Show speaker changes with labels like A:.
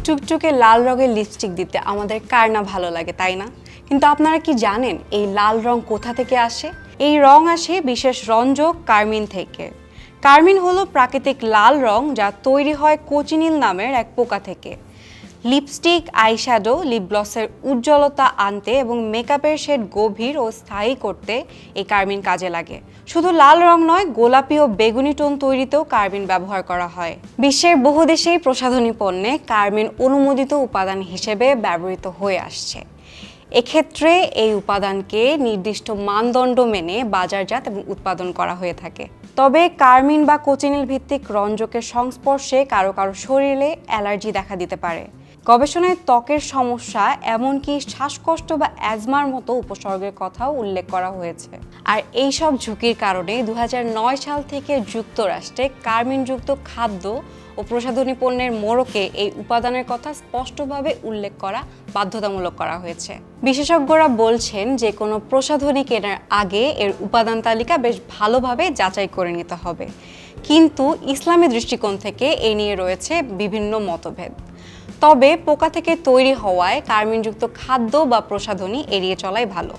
A: টুকটুকে লাল রঙের লিপস্টিক দিতে আমাদের কার না ভালো লাগে, তাই না? কিন্তু আপনারা কি জানেন এই লাল রং কোথা থেকে আসে? এই রং আসে বিশেষ রঞ্জক কার্মিন থেকে। কার্মিন হলো প্রাকৃতিক লাল রং যা তৈরি হয় কোচিনিল নামের এক পোকা থেকে। লিপস্টিক, আইশ্যাডো, লিপ গ্লসের উজ্জ্বলতা আনতে এবং মেকআপের শেড গভীর ও স্থায়ী করতে এই কার্মিন কাজে লাগে। শুধু লাল রং নয়, গোলাপি ও বেগুনি টোন তৈরিতেও কার্মিন ব্যবহার করা হয়। বিশ্বের বহু দেশেই প্রসাধনী পণ্যে কার্মিন অনুমোদিত উপাদান হিসেবে ব্যবহৃত হয়ে আসছে। এক্ষেত্রে এই উপাদানকে নির্দিষ্ট মানদণ্ড মেনে বাজারজাত এবং উৎপাদন করা হয়ে থাকে। তবে কার্মিন বা কোচিনিল ভিত্তিক রঞ্জকের সংস্পর্শে কারো কারো শরীরে অ্যালার্জি দেখা দিতে পারে। গবেষণায় ত্বকের সমস্যা, এমনকি শ্বাসকষ্ট বা অ্যাজমার মতো উপসর্গের কথাও উল্লেখ করা হয়েছে। আর এইসব ঝুঁকির কারণে 2009 সাল থেকে যুক্তরাষ্ট্রে কার্মিনযুক্ত খাদ্য ও প্রসাধনী পণ্যের মোড়কে এই উপাদানের কথা স্পষ্টভাবে উল্লেখ করা বাধ্যতামূলক করা হয়েছে। বিশেষজ্ঞরা বলছেন যে কোনো প্রসাধনী কেনার আগে এর উপাদান তালিকা বেশ ভালোভাবে যাচাই করে নিতে হবে। কিন্তু ইসলামী দৃষ্টিকোণ থেকে এ নিয়ে রয়েছে বিভিন্ন মতভেদ। তবে পোকা থেকে তৈরি হওয়ায় কার্মিনযুক্ত খাদ্য বা প্রসাধনী এড়িয়ে চলাই ভালো।